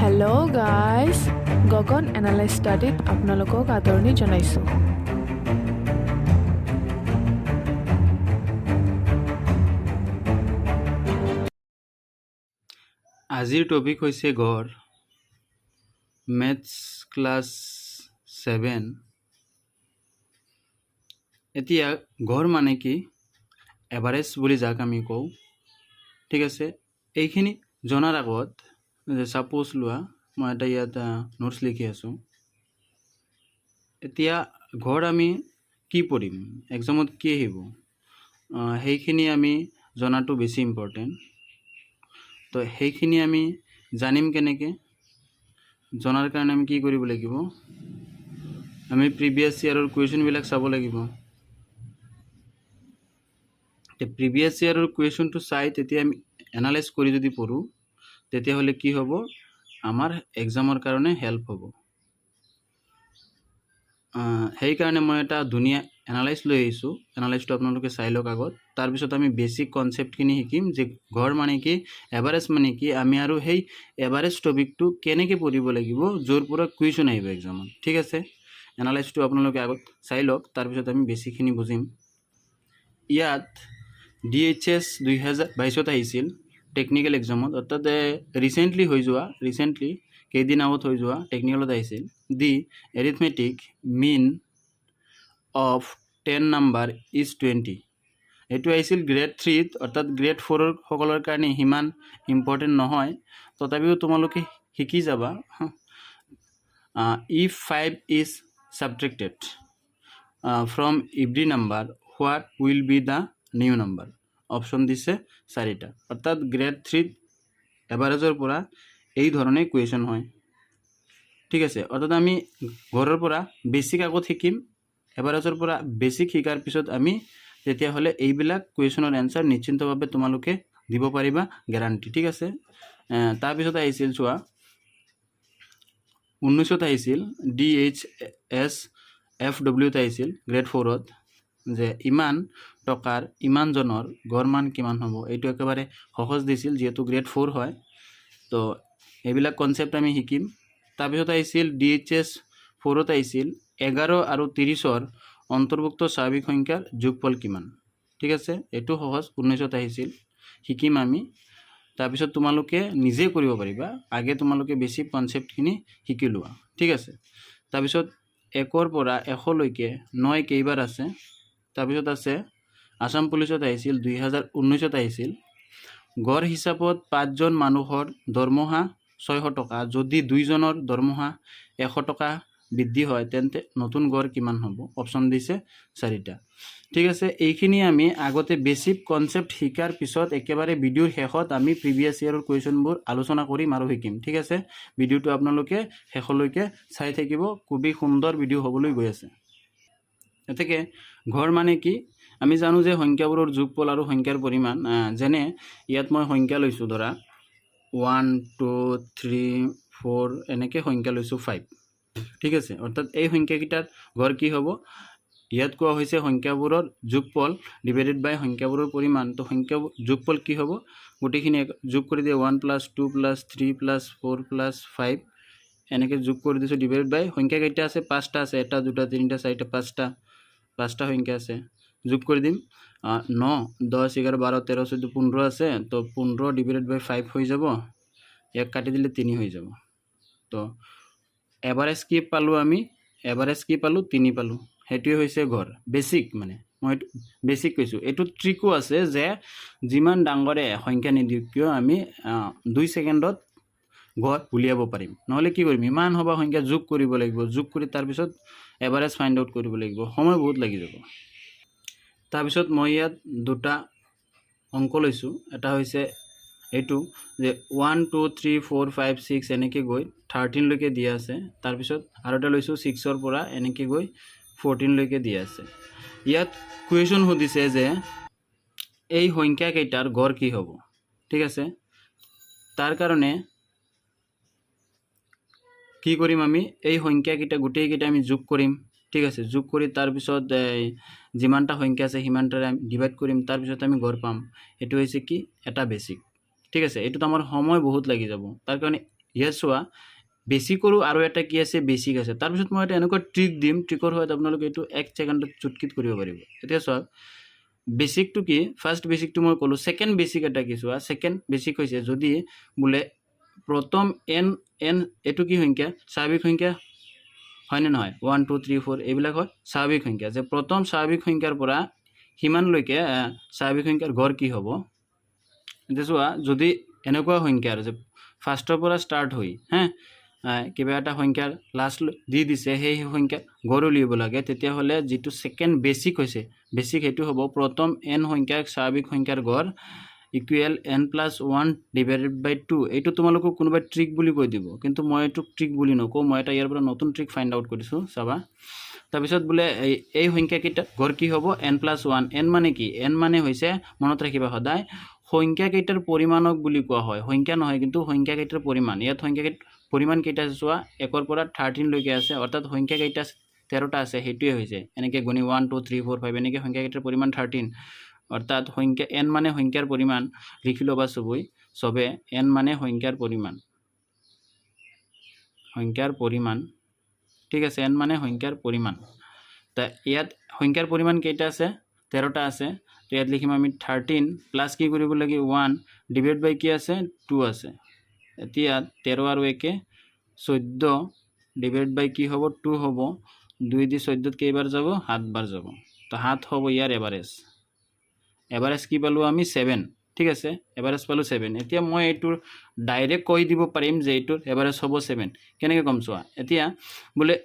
Hello' guys, গগন analyse ষ্টাডিত আপোনালোকক আদৰণি জনাইছোঁ। আজিৰ টপিক হৈছে গড়, মেথছ ক্লাছ 7। এতিয়া গড় মানে কি, এভাৰেজ বুলি যাক আমি কওঁ, ঠিক আছে। এইখিনি জনাৰ আগত ছাপ'জ লোৱা মই এটা ইয়াত নোটছ লিখি আছোঁ। এতিয়া গড় আমি কি পঢ়িম, এক্সামত কি আহিব, সেইখিনি আমি জনাটো বেছি ইম্পৰ্টেণ্ট। তো সেইখিনি আমি জানিম কেনেকৈ, জনাৰ কাৰণে আমি কি কৰিব লাগিব, আমি প্ৰিভিয়াছ ইয়াৰৰ কুৱেশ্যনবিলাক চাব লাগিব। প্ৰিভিয়াছ ইয়াৰৰ কুৱেশ্যনটো চাই তেতিয়া আমি এনালাইজ কৰি যদি পঢ়োঁ, তেতিয়াহ'লে কি হ'ব, আমাৰ এক্সামৰ কাৰণে হেল্প হ'ব। সেইকাৰণে মই এটা ধুনীয়া এনালাইজ লৈ আহিছোঁ। এনালাইজটো আপোনালোকে চাই লওক আগত। তাৰপিছত আমি বেছিক কনচেপ্টখিনি শিকিম যে গড় মানে কি, এভাৰেজ মানে কি, আমি আৰু সেই এভাৰেজ টপিকটো কেনেকৈ পঢ়িব লাগিব য'ৰ পৰা কুৱেশ্যন আহিব এক্সামত, ঠিক আছে। এনালাইজটো আপোনালোকে আগত চাই লওক, তাৰপিছত আমি বেছিকখিনি বুজিম। ইয়াত DHS 2022 আহিছিল টেকনিকেল এক্সামত, অৰ্থাৎ ৰিচেণ্টলি কেইদিন আগত হৈ যোৱা টেকনিকেলত আহিছিল। The arithmetic mean of 10 number is 20। এইটো আহিছিল গ্ৰেড 3ত, অৰ্থাৎ গ্ৰেড 4ৰ সকলৰ কাৰণে সিমান ইম্পৰ্টেণ্ট নহয়, তথাপিও তোমালোকে শিকি যাবা। If 5 is subtracted from every number, what will be the new number. Option দিছে 4টা, অৰ্থাৎ গ্ৰেড 3ত এভাৰেজৰ পৰা এই ধৰণে কুৱেশ্যন হয়, ঠিক আছে। অৰ্থাৎ আমি ঘৰৰ পৰা বেছিক আগত শিকিম, এভাৰেজৰ পৰা বেছিক শিকাৰ পিছত আমি তেতিয়াহ'লে এইবিলাক কুৱেশ্যনৰ এনচাৰ নিশ্চিন্তভাৱে তোমালোকে দিব পাৰিবা, গেৰাণ্টি, ঠিক আছে। তাৰপিছত আহিছিল চোৱা 19ত আহিছিল DHS FWত আহিছিল গ্ৰেড 4ত, যে ইমান টকাৰ ইমানজনৰ গড় মান কিমান হ'ব। এইটো একেবাৰে সহজ দিছিল, যিহেতু গ্ৰেড 4 হয়। তো এইবিলাক কনচেপ্ট আমি শিকিম। তাৰপিছত আহিছিল DHS 4ত আহিছিল 11 আৰু 30ৰ অন্তৰ্ভুক্ত স্বাভাৱিক সংখ্যাৰ যোগফল কিমান, ঠিক আছে। এইটো সহজ, 19ত আহিছিল, শিকিম আমি। তাৰপিছত তোমালোকে নিজে কৰিব পাৰিবা, আগে তোমালোকে বেছিক কনচেপ্টখিনি শিকি লোৱা, ঠিক আছে। তাৰপিছত 1ৰ পৰা 100লৈকে 9 কেইবাৰ আছে। তাৰপিছত আছে আসাম পুলিচত আহিছিল 2019ত আহিছিল, গড় হিচাপত 5জন মানুহৰ দৰমহা 600 টকা, যদি 2জনৰ দৰমহা 100 টকা বৃদ্ধি হয় তেন্তে নতুন গড় কিমান হ'ব। অপশ্যন দিছে 4টা, ঠিক আছে। এইখিনি আমি আগতে বেছিক কনচেপ্ট শিকাৰ পিছত একেবাৰে ভিডিঅ'ৰ শেষত আমি প্ৰিভিয়াছ ইয়াৰৰ কুৱেশ্যনবোৰ আলোচনা কৰিম আৰু শিকিম, ঠিক আছে। ভিডিঅ'টো আপোনালোকে শেষলৈকে চাই থাকিব, খুবেই সুন্দৰ ভিডিঅ' হ'বলৈ গৈ আছে। গতিকে গড় মানে কি, আমি জানো যে সংখ্যাবোৰৰ যোগফল আৰু সংখ্যাৰ পৰিমাণ। যেনে ইয়াত মই সংখ্যা লৈছোঁ, ধৰা 1 2 3 4 এনেকৈ সংখ্যা লৈছোঁ 5, ঠিক আছে। অৰ্থাৎ এই সংখ্যাকেইটাৰ গড় কি হ'ব, ইয়াত কোৱা হৈছে সংখ্যাবোৰৰ যোগফল ডিভাইডেড বাই সংখ্যাবোৰৰ পৰিমাণ। তো সংখ্যাবোৰ যোগফল কি হ'ব, গোটেইখিনি যোগ কৰি দিয়ে 1 + 2 + 3 + 4 + 5 এনেকৈ যোগ কৰি দিছোঁ, ডিভাইডেড বাই সংখ্যা কেইটা আছে, 5টা আছে, 1 2 3 4 5টা সংখ্যা আছে। যোগ কৰি দিম 9 10 11 12 13 14 15 আছে, তো 15 ডিভাইডেড বাই 5 হৈ যাব, ইয়াক কাটি দিলে 3 হৈ যাব। তো এভাৰেজ কি পালোঁ, আমি এভাৰেজ কি পালোঁ, 3 পালোঁ। সেইটোৱে হৈছে গড়। বেছিক মানে মই বেছিক কৈছোঁ। এইটো ট্ৰিকো আছে যে যিমান ডাঙৰে সংখ্যা নিদিওঁ কিয় আমি 2 ছেকেণ্ডত গড় উলিয়াব পাৰিম। নহ'লে কি কৰিম, ইমান সবা সংখ্যা যোগ কৰিব লাগিব, যোগ কৰি তাৰপিছত এভাৰেজ ফাইণ্ড আউট কৰিব লাগিব, সময় বহুত লাগি যাব। তাৰপিছত মই ইয়াত 2টা অংক লৈছোঁ। এটা হৈছে এইটো যে 1 2 3 4 5 6 এনেকৈ গৈ 13লৈকে দিয়া আছে। তাৰপিছত আৰু এটা লৈছোঁ 6ৰ পৰা এনেকৈ গৈ 14লৈকে দিয়া আছে। ইয়াত কুৱেশ্যন সুধিছে যে এই সংখ্যাকেইটাৰ গড় কি হ'ব, ঠিক আছে। তাৰ কাৰণে কি কৰিম, আমি এই সংখ্যাকেইটা গোটেইকেইটা আমি যোগ কৰিম, ঠিক আছে। যোগ কৰি তাৰপিছত যিমানটা সংখ্যা আছে সিমানটাৰে আমি ডিভাইড কৰিম, তাৰপিছত আমি গড় পাম। এইটো হৈছে কি, এটা বেছিক, ঠিক আছে। এইটোত আমাৰ সময় বহুত লাগি যাব, তাৰ কাৰণে ইয়াত চোৱা বেছিকৰো আৰু এটা কি আছে বেছিক আছে তাৰপিছত মই এটা এনেকুৱা ট্ৰিক দিম ট্ৰিকৰ সহায়ত আপোনালোকে এইটো 1 ছেকেণ্ডত চুটকিত কৰিব পাৰিব এতিয়া চাওক বেছিকটো কি ফাৰ্ষ্ট বেছিকটো মই ক'লো ছেকেণ্ড বেছিক এটা কি চোৱা ছেকেণ্ড বেছিক হৈছে যদি বোলে প্ৰথম n এইটো কি সংখ্যা স্বাভাৱিক সংখ্যা হয়নে নহয় 1 2 3 4 এইবিলাক হয় স্বাভাৱিক সংখ্যা যে প্ৰথম স্বাভাৱিক সংখ্যাৰ পৰা সিমানলৈকে স্বাভাৱিক সংখ্যাৰ গড় কি হ'ব এতিয়া চোৱা যদি এনেকুৱা সংখ্যাৰ যে ফাৰ্ষ্টৰ পৰা ষ্টাৰ্ট হৈ কিবা এটা সংখ্যাৰ লাষ্ট দি দিছে সেই সংখ্যা গড় উলিয়াব লাগে তেতিয়াহ'লে যিটো ছেকেণ্ড বেছিক হৈছে বেছিক সেইটো হ'ব প্ৰথম n সংখ্যাক স্বাভাৱিক সংখ্যাৰ গড় ইকুৱেল n+1 ডিভাইডেড বাই 2 এইটো তোমালোকক কোনোবাই ট্ৰিক বুলি কৈ দিব কিন্তু মই এইটো ট্ৰিক বুলি নকওঁ মই এটা ইয়াৰ পৰা নতুন ট্ৰিক ফাইণ্ড আউট কৰিছোঁ চাবা তাৰপিছত বোলে এই সংখ্যাকেইটা গড় কি হ'ব n+1 n মানে কি n মানে হৈছে মনত ৰাখিবা সদায় সংখ্যাকেইটাৰ পৰিমাণক বুলি কোৱা হয় সংখ্যা নহয় কিন্তু সংখ্যাকেইটাৰ পৰিমাণ ইয়াত সংখ্যাকেইটাৰ পৰিমাণ কেইটা আছে চোৱা 1 ৰ পৰা 13 লৈকে আছে অৰ্থাৎ সংখ্যাকেইটা 13টা আছে সেইটোৱে হৈছে এনেকৈ গণি 1 2 3 4 5 এনেকৈ সংখ্যাকেইটাৰ পৰিমাণ 13 অৰ্থাৎ সংখ্যা n মানে সংখ্যাৰ পৰিমাণ লিখি ল'বা চবে n মানে সংখ্যাৰ পৰিমাণ ঠিক আছে n মানে সংখ্যাৰ পৰিমাণ তা ইয়াত সংখ্যাৰ পৰিমাণ কেইটা আছে 13টা আছে তো ইয়াত লিখিম আমি 13 প্লাস কি কৰিব লাগে 1 ডিভাইড বাই কি আছে 2 আছে এতিয়া 13 আৰু 1 14 ডিভাইড বাই কি হ'ব 2 হ'ব 2 দি 14 কেইবাৰ যাব 7 বাৰ যাব তো 7 হ'ব ইয়াৰ এভাৰেজ কি পালো আমি 7 ঠিক আছে এভাৰেজ পালো 7 এতিয়া মই এইটোৰ ডাইৰেক্ট কৈ দিব পাৰিম যে এইটোৰ এভাৰেজ হ'ব 7 কেনেকৈ কম চোৱা এতিয়া বোলে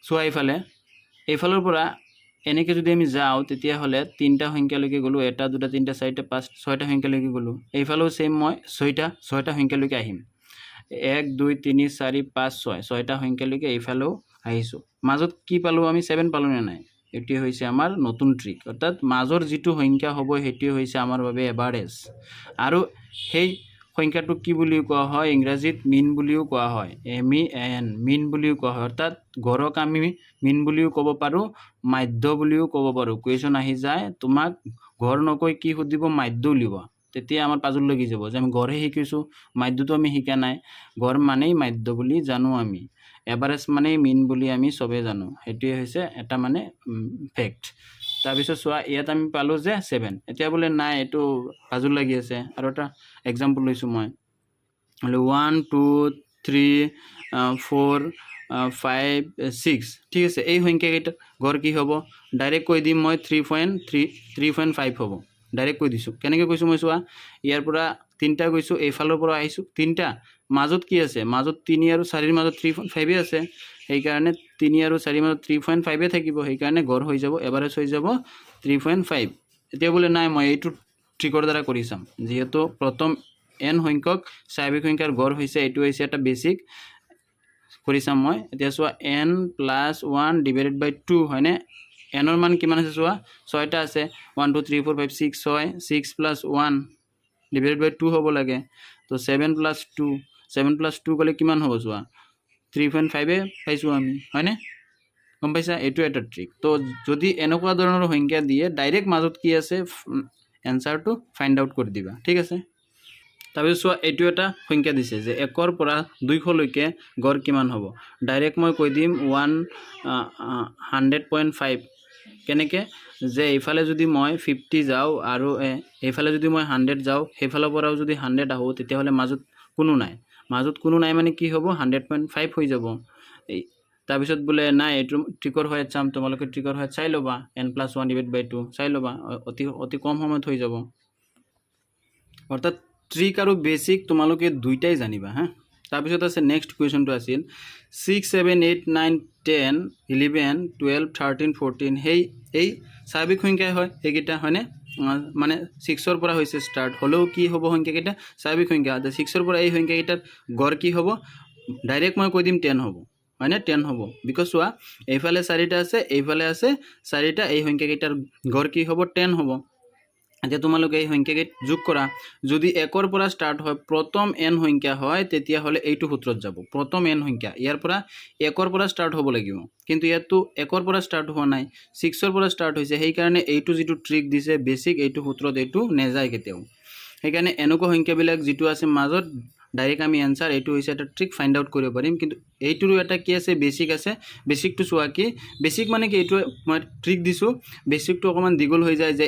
চোৱা এইফালৰ পৰা এনেকৈ যদি আমি যাওঁ তেতিয়াহ'লে 3টা সংখ্যালৈকে গ'লোঁ 1 2 3 4 5 6টা সংখ্যালৈকে গ'লোঁ এইফালেও সেম মই 6টা সংখ্যালৈকে আহিম 1 2 3 4 5 6 6টা সংখ্যালৈকে এইফালেও আহিছোঁ মাজত কি পালোঁ আমি 7 পালোঁ নে নাই এটি হৈছে আমাৰ নতুন ট্ৰিক অৰ্থাৎ মাজৰ যিটো সংখ্যা হ'ব হেটি হৈছে আমাৰ বাবে এভাৰেজ আৰু সেই সংখ্যাটোক কি বুলি কোৱা হয় ইংৰাজীত মিন বুলিও কোৱা হয় MEN মিন বুলিও কোৱা হয় অৰ্থাৎ গড়ক আমি মিন বুলিও ক'ব পাৰোঁ মাধ্য বুলিও ক'ব পাৰোঁ কুৱেশ্যন আহি যায় তোমাক গড় নকৈ কি সুধিব মাধ্য উলিয়াব তেতিয়া আমাৰ পাজল লাগি যাব যে আমি গড়হে শিকিছোঁ মাধ্যটো আমি শিকা নাই গড় মানেই মাধ্য বুলি জানো আমি এভাৰেজ মানেই মিন বুলি আমি চবে জানো সেইটোৱে হৈছে এটা মানে ফেক্ট তাৰপিছত চোৱা ইয়াত আমি পালোঁ যে 7 এতিয়া বোলে নাই এইটো পাজল লাগি আছে আৰু এটা এক্সাম্পল লৈছোঁ মই 1 2 3 4 5 6 ঠিক আছে এই সংখ্যাকেইটা গড় কি হ'ব ডাইৰেক্ট কৈ দিম মই 3.5 হ'ব ডাইৰেক্ট কৈ দিছোঁ কেনেকৈ কৈছোঁ মই চোৱা ইয়াৰ পৰা 3টা গৈছোঁ এইফালৰ পৰা আহিছোঁ 3টা মাজত কি আছে মাজত 3 আৰু 4ৰ মাজত 3.5 আছে সেইকাৰণে 3 আৰু 4ৰ মাজত 3.5 থাকিব সেইকাৰণে গড় হৈ যাব এভাৰেজ হৈ যাব 3.5 এতিয়া বোলে নাই মই এইটো ট্ৰিকৰ দ্বাৰা কৰি চাম যিহেতু প্ৰথম n সংখ্যক স্বাভাৱিক সংখ্যাৰ গড় হৈছে এইটো হৈছে এটা বেছিক কৰি চাম মই এতিয়া চোৱা n+1 ডিভাইডেড বাই 2 হয়নে n ৰ মান কিমান আছে চোৱা 6টা আছে 1 2 3 4 5 6 6 + 1 ডিভাইডেড বাই 2 হ'ব লাগে তো 7 + 2 গ'লে কিমান হ'ব চোৱা 3.5 পাইছোঁ আমি হয়নে গম পাইছা এইটো এটা ট্ৰিক তো যদি এনেকুৱা ধৰণৰ সংখ্যা দিয়ে ডাইৰেক্ট মাজত কি আছে এনসাৰটো ফাইণ্ড আউট কৰি দিবা ঠিক আছে তাৰপিছত চোৱা এইটো এটা সংখ্যা দিছে যে 1 ৰ পৰা 200 লৈকে গড় কিমান হ'ব ডাইৰেক্ট মই কৈ দিম 100.5 কেনেকৈ যে এইফালে যদি মই 50 যাওঁ আৰু এইফালে যদি মই 100 যাওঁ সেইফালৰ পৰাও যদি 100 আহোঁ তেতিয়াহ'লে মাজত কোনো নাই মানে কি হ'ব 100.5 হৈ যাব তাৰপিছত বোলে নাই এইটো ট্ৰিকৰ সহায়ত চাম তোমালোকে ট্ৰিকৰ সহায়ত চাই ল'বা n+1 ডিভাইড বাই 2 চাই ল'বা অতি কম সময়ত হৈ যাব অৰ্থাৎ ট্ৰিক আৰু বেছিক তোমালোকে দুইটাই জানিবা তাৰপিছত আছে নেক্সট কুৱেশ্যনটো আছিল 6 7 8 9 10 11 12 13 14 এই স্বাভাৱিক সংখ্যাই হয় সেইকেইটা হয়নে মানে 6ৰ পৰা হৈছে ষ্টাৰ্ট হ'লেও কি হ'ব সংখ্যাকেইটা স্বাভাৱিক সংখ্যা 6ৰ পৰা এই সংখ্যাকেইটাৰ গড় কি হ'ব ডাইৰেক্ট মই কৈ দিম 10 হ'ব হয়নে 10 হ'ব বিকজ চোৱা এইফালে 4টা আছে এইফালে আছে 4টা এই সংখ্যাকেইটাৰ গড় কি হ'ব 10 হ'ব এতিয়া তোমালোকে এই সংখ্যাকেইটা যোগ কৰা যদি 1ৰ পৰা ষ্টাৰ্ট হয় প্ৰথম n সংখ্যা হয় তেতিয়াহ'লে এইটো সূত্ৰত যাব প্ৰথম n সংখ্যা ইয়াৰ পৰা 1ৰ পৰা ষ্টাৰ্ট হ'ব লাগিব কিন্তু ইয়াতো 1ৰ পৰা ষ্টাৰ্ট হোৱা নাই 6ৰ পৰা ষ্টাৰ্ট হৈছে সেইকাৰণে এইটো যিটো ট্ৰিক দিছে বেছিক এইটো সূত্ৰত এইটো নেযায় কেতিয়াও সেইকাৰণে এনেকুৱা সংখ্যাবিলাক যিটো আছে মাজত ডাইৰেক্ট আমি এনচাৰ এইটো হৈছে এটা ট্ৰিক ফাইণ্ড আউট কৰিব পাৰিম কিন্তু এইটোৰো এটা কি আছে বেছিক আছে বেছিকটো চোৱা কি বেছিক মানে কি এইটো মই ট্ৰিক দিছোঁ বেছিকটো অকণমান দীঘল হৈ যায় যে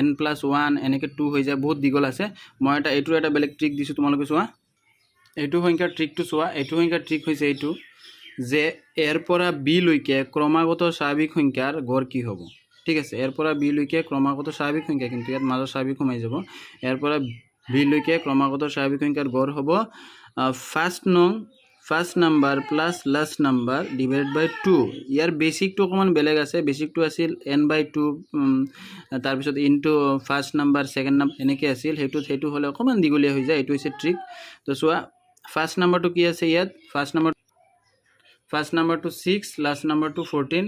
n+1 এনেকৈ 2 হৈ যায় বহুত দীঘল আছে মই এইটোৰ এটা বেলেগ ট্ৰিক দিছোঁ তোমালোকে চোৱা এইটো সংখ্যাৰ ট্ৰিকটো চোৱা এইটো সংখ্যাৰ ট্ৰিক হৈছে এইটো যে এৰ পৰা বি লৈকে ক্ৰমাগত স্বাভাৱিক সংখ্যাৰ গড় কি হ'ব ঠিক আছে এৰ পৰা বি লৈকে ক্ৰমাগত স্বাভাৱিক সংখ্যা কিন্তু ইয়াত মাজৰ স্বাভাৱিক সোমাই যাব এৰ পৰা বি লৈকে ক্ৰমাগত স্বাভাৱিক সংখ্যাৰ গড় হ'ব first number plus last number divide by 2 ইয়াৰ বেছিকটো অকণমান বেলেগ আছে বেছিকটো আছিল n/2 তাৰপিছত into first number second number এনেকৈ আছিল সেইটো হ'লে অকণমান দীঘলীয়া হৈ যায় এইটো হৈছে ট্ৰিক তো চোৱা ফাৰ্ষ্ট নাম্বাৰটো কি আছে ইয়াত ফাৰ্ষ্ট নাম্বাৰটো 6 লাষ্ট নাম্বাৰটো 14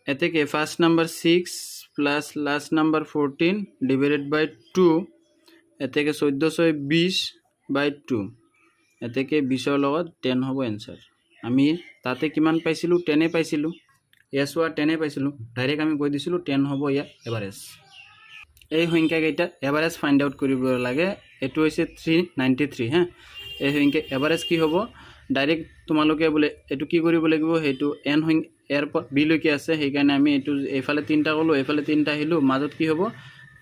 এতেকে first number 6 plus last number 14 divided by 2 এতেকে 14/20/2 এতেকে 20ৰ লগত 10 হ'ব এনচাৰ আমি তাতে কিমান পাইছিলোঁ 10 পাইছিলোঁ চোৱা 10 পাইছিলোঁ ডাইৰেক্ট আমি কৈ দিছিলোঁ 10 হ'ব ইয়াৰ এভাৰেজ এই সংখ্যাকেইটা এভাৰেজ ফাইণ্ড আউট কৰিব লাগে এইটো হৈছে 393 হা এই সংখ্যা এভাৰেজ কি হ'ব ডাইৰেক্ট তোমালোকে বোলে এইটো কি কৰিব লাগিব সেইটো এন এৰ বি লৈকে আছে সেইকাৰণে আমি এইটো এইফালে 3টা ক'লোঁ এইফালে 3টা আহিলোঁ মাজত কি হ'ব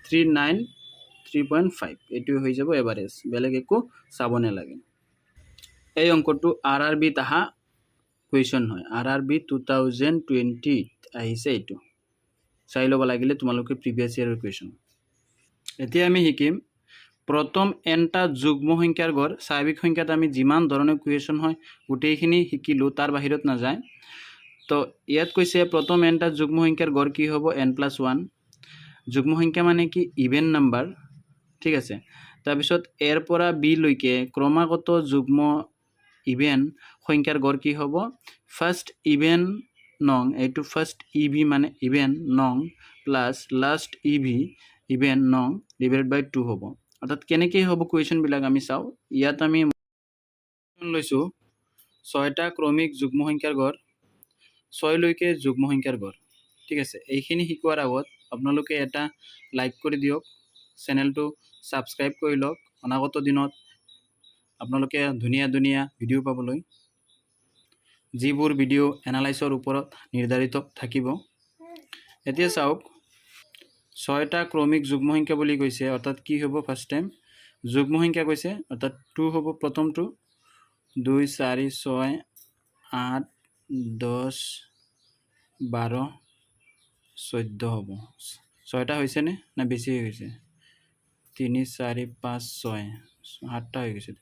393.5 এইটো হৈ যাব এভাৰেজ বেলেগ একো চাব নালাগে এই অংকটো RRB তাহা কুৱেশ্যন হয় RRB 2020 আহিছে এইটো চাই ল'ব লাগিলে তোমালোকে প্ৰিভিয়াছ ইয়াৰৰ কুৱেশ্যন এতিয়া আমি শিকিম প্ৰথম nটা যুগ্ম সংখ্যাৰ গড় স্বাভাৱিক সংখ্যাত আমি যিমান ধৰণৰ কুৱেশ্যন হয় গোটেইখিনি শিকিলোঁ তাৰ বাহিৰত নাযায় তো ইয়াত কৈছে প্ৰথম nটা যুগ্ম সংখ্যাৰ গড় কি হ'ব n+1 যুগ্ম সংখ্যা মানে কি ইভেন নাম্বাৰ ঠিক আছে তাৰপিছত এৰ পৰা বি লৈকে ক্ৰমাগত যুগ্ম ইভেন সংখ্যাৰ গড় কি হ'ব ফাৰ্ষ্ট ইভেন নং এইটো ফাৰ্ষ্ট ইভি মানে ইভেন নং প্লাছ লাষ্ট ইভি ইভেন নং ডিভাইডেড বাই 2 হ'ব অৰ্থাৎ কেনেকৈ হ'ব কুৱেশ্যনবিলাক আমি চাওঁ ইয়াত আমি লৈছোঁ 6টা ক্ৰমিক যুগ্ম সংখ্যাৰ গড় 6 লৈকে যুগ্ম সংখ্যাৰ গড় ঠিক আছে এইখিনি শিকোৱাৰ আগত আপোনালোকে এটা লাইক কৰি দিয়ক চেনেলটো ছাবস্ক্ৰাইব কৰি লওক অনাগত দিনত আপোনালোকে ধুনীয়া ধুনীয়া ভিডিঅ' পাবলৈ যিবোৰ ভিডিঅ' এনালাইছৰ ওপৰত নিৰ্ধাৰিত থাকিব এতিয়া চাওক 6টা ক্ৰমিক যুগ্ম সংখ্যা বুলি কৈছে অৰ্থাৎ কি হ'ব ফাৰ্ষ্ট টাইম যুগ্ম সংখ্যা কৈছে অৰ্থাৎ 2 হ'ব প্ৰথমটো 2 4 6 8 10 12 14 হ'ব 6টা হৈছেনে না বেছি হৈ গৈছে 3 4 5 6 7টা হৈ গৈছে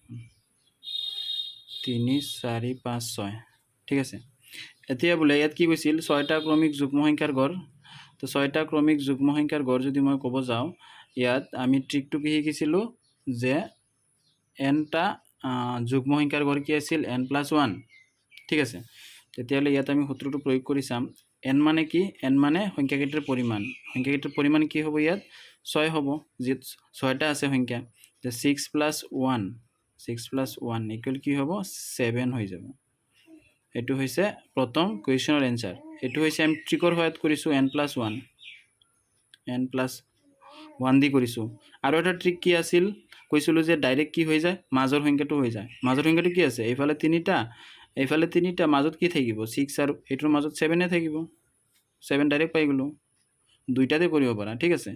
3 4 5 6 ঠিক আছে এতিয়া বোলে ইয়াত কি কৈছিল 6টা ক্ৰমিক যুগ্ম সংখ্যাৰ গড় তো 6টা ক্ৰমিক যুগ্ম সংখ্যাৰ গড় যদি মই ক'ব যাওঁ ইয়াত আমি ট্ৰিকটো কি শিকিছিলোঁ যে nটা যুগ্ম সংখ্যাৰ গড় কি আছিল n+1 ঠিক আছে তেতিয়াহ'লে ইয়াত আমি সূত্ৰটো প্ৰয়োগ কৰি চাম n মানে কি n মানে সংখ্যাকেইটাৰ পৰিমাণ কি হ'ব ইয়াত 6 হ'ব যি 6টা আছে সংখ্যা যে 6 + 1 ইকুৱেল কি হ'ব 7 হৈ যাব এইটো হৈছে প্ৰথম কুৱেশ্যনৰ এনচাৰ এইটো হৈছে আমি ট্ৰিকৰ সহায়ত কৰিছোঁ n+1 দি কৰিছোঁ আৰু এটা ট্ৰিক কি আছিল কৈছিলোঁ যে ডাইৰেক্ট কি হৈ যায় মাজৰ সংখ্যাটো হৈ যায় মাজৰ সংখ্যাটো কি আছে এইফালে 3টা মাজত কি থাকিব 6 আৰু এইটোৰ মাজত 7 থাকিব 7 ডাইৰেক্ট পাই গ'লোঁ দুইটাতে কৰিব পাৰা ঠিক আছে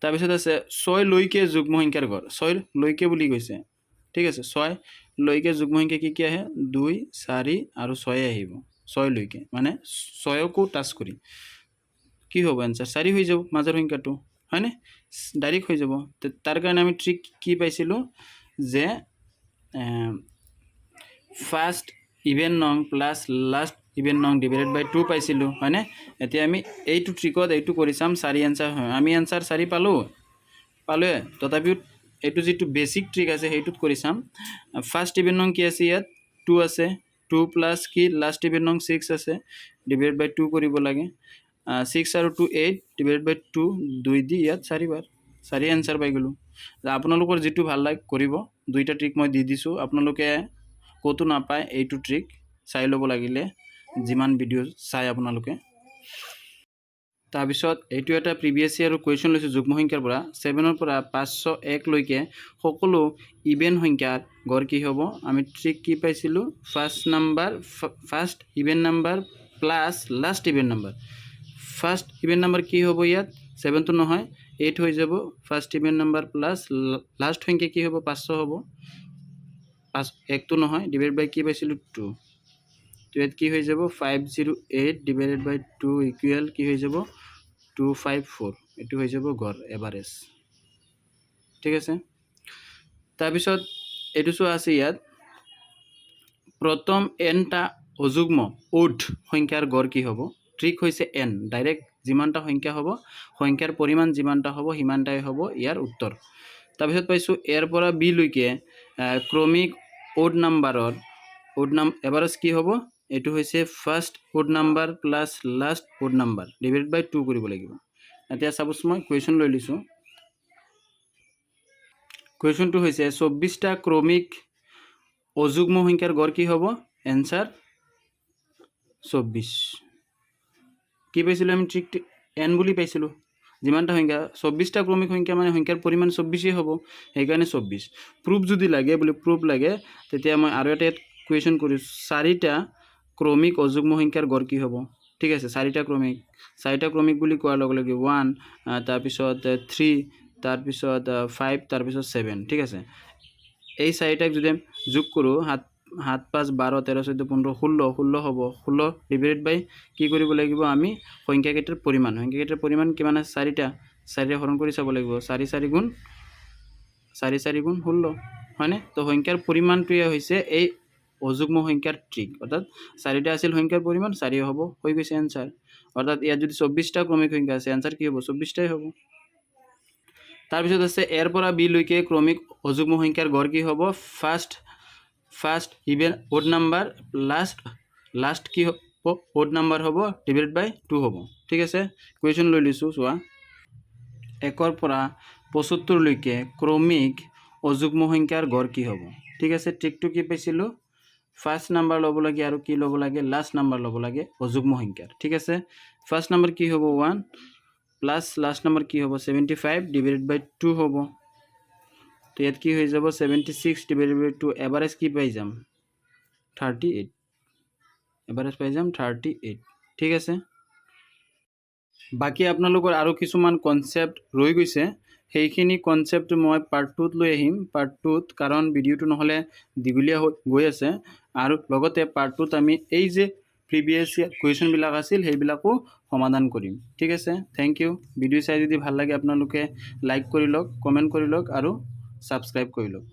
তাৰপিছত আছে 6 লৈকে যুগ্ম সংখ্যাৰ গড় 6 লৈকে বুলি কৈছে ঠিক আছে 6 লৈকে যুগ্ম সংখ্যা কি আহে 2 4 আৰু 6 আহিব 6 লৈকে মানে 6কো টাচ কৰি কি হ'ব এনচাৰ 4 হৈ যাব মাজৰ সংখ্যাটো হয়নে ডাইৰেক্ট হৈ যাব তাৰ কাৰণে আমি ট্ৰিক কি পাইছিলোঁ যে ফাৰ্ষ্ট ইভেন নং প্লাছ লাষ্ট ইভেন নং ডিভাইডেড বাই 2 পাইছিলোঁ হয়নে এতিয়া আমি এইটো ট্ৰিকত এইটো কৰি চাম 4 এনচাৰ হয় আমি এনচাৰ 4 পালোৱে তথাপিও এইটো যিটো বেছিক ট্ৰিক আছে সেইটোত কৰি চাম ফাৰ্ষ্ট ইভেন নং কি আছে ইয়াত 2 আছে 2 প্লাছ কি লাষ্ট ইভেন নং 6 আছে ডিভাইডেড বাই 2 কৰিব লাগে 6 আৰু 2 8 ডিভাইডেড বাই 2 দি ইয়াত 4 এনচাৰ পাই গ'লোঁ আপোনালোকৰ যিটো ভাল লাগে কৰিব দুইটা ট্ৰিক মই দি দিছোঁ আপোনালোকে ক'তো নাপায় এইটো ট্ৰিক চাই ল'ব লাগিলে যিমান ভিডিঅ' চাই আপোনালোকে তাৰপিছত এইটো এটা প্ৰিভিয়াছ ইয়াৰৰ কুৱেশ্যন লৈছোঁ যুগ্ম সংখ্যাৰ পৰা 7ৰ পৰা 501 লৈকে সকলো ইভেন সংখ্যাৰ গড় কি হ'ব আমি ট্ৰিক কি পাইছিলোঁ first even number plus last even number first even number কি হ'ব ইয়াত 7টো নহয় 8 হৈ যাব first even number plus last সংখ্যা কি হ'ব 500 হ'ব 1টো নহয় ডিভাইড বাই কি পাইছিলোঁ 2 তো ইয়াত কি হৈ যাব 508 ডিভাইডেড বাই 2 ইকুৱেল কি হৈ যাব 254 এইটো হৈ যাব গড় এভাৰেজ ঠিক আছে তাৰপিছত এইটো চোৱা আছে ইয়াত প্ৰথম nটা অযুগ্ম ওড সংখ্যাৰ গড় কি হ'ব ট্ৰিক হৈছে n ডাইৰেক্ট যিমানটা সংখ্যা হ'ব সংখ্যাৰ পৰিমাণ যিমানটা হ'ব সিমানটাই হ'ব ইয়াৰ উত্তৰ তাৰপিছত পাইছোঁ এৰ পৰা বি লৈকে ক্ৰমিক ওড নাম্বাৰৰ এভাৰেজ কি হ'ব এইটো হৈছে first odd number plus last odd number divide by 2 কৰিব লাগিব এতিয়া সাপোজ মই কুৱেশ্যন লৈ লৈছোঁ কুৱেশ্যনটো হৈছে 24টা ক্ৰমিক অযুগ্ম সংখ্যাৰ গড় কি হ'ব এনসাৰ 24 কি পাইছিলোঁ আমি ট্ৰিক n বুলি পাইছিলোঁ যিমানটা সংখ্যা 24টা ক্ৰমিক সংখ্যা মানে সংখ্যাৰ পৰিমাণ 24 হ'ব সেইকাৰণে 24 প্ৰুফ যদি লাগে বুলি প্ৰুফ লাগে তেতিয়া মই আৰু এটা কুৱেশ্যন কৰিছোঁ 4টা ক্ৰমিক অযুগ্ম সংখ্যাৰ গড় কি হ'ব ঠিক আছে 4টা ক্ৰমিক বুলি কোৱাৰ লগে লগে 1 তাৰপিছত 3 তাৰপিছত 5 তাৰপিছত 7 ঠিক আছে এই 4টাক যদি যোগ কৰোঁ 7 5 12 13 14 15 16 হ'ব 16 ডিভাইডেড বাই কি কৰিব লাগিব আমি সংখ্যাকেইটাৰ পৰিমাণ কিমান আছে 4টা হৰণ কৰি চাব লাগিব 4 গুণ 16 হয়নে তো সংখ্যাৰ পৰিমাণটোৱে হৈছে এই অযুগ্ম সংখ্যাৰ ট্ৰিক অৰ্থাৎ 4টা আছিল সংখ্যাৰ পৰিমাণ 4 হ'ব হৈ গৈছে এনসাৰ অৰ্থাৎ ইয়াত যদি 24টা ক্ৰমিক সংখ্যা আছে এনসাৰ কি হ'ব 24টাই হ'ব তাৰপিছত আছে এৰ পৰা বি লৈকে ক্ৰমিক অযুগ্ম সংখ্যাৰ গড় কি হ'ব first even odd number last কি হ'ব ওড নাম্বাৰ হ'ব ডিভাইডেড বাই 2 হ'ব ঠিক আছে কুৱেশ্যন লৈ লৈছোঁ চোৱা 1ৰ পৰা 75 লৈকে ক্ৰমিক অযুগ্ম সংখ্যাৰ গড় কি হ'ব ঠিক আছে ট্ৰিকটো কি পাইছিলোঁ ফাৰ্ষ্ট নাম্বাৰ ল'ব লাগে আৰু কি ল'ব লাগে লাষ্ট নাম্বাৰ ল'ব লাগে অযুগ্ম সংখ্যাৰ ঠিক আছে ফাৰ্ষ্ট নাম্বাৰ কি হ'ব 1 প্লাছ লাষ্ট নাম্বাৰ কি হ'ব 75 ডিভাইডেড বাই 2 হ'ব তো ইয়াত কি হৈ যাব 76 ডিভাইডেড বাই 2 এভাৰেজ কি পাই যাম 38 ঠিক আছে বাকী আপোনালোকৰ আৰু কিছুমান কনসেপ্ট ৰৈ গৈছে সেইখিনি কনসেপ্ট মই পাৰ্ট 2ত লৈ আহিম পাৰ্ট 2ত কাৰণ ভিডিঅ'টো নহ'লে দীঘলীয়া গৈ আছে আৰু লগতে পাৰ্ট 2ত আমি এই যে প্ৰিভিয়াছ কুৱেশ্যনবিলাক আছিল সেইবিলাকো সমাধান কৰিম ঠিক আছে থেংক ইউ ভিডিঅ' চাই যদি ভাল লাগে আপোনালোকে লাইক কৰি লওক কমেণ্ট কৰি লওক আৰু ছাবস্ক্ৰাইব কৰি লওক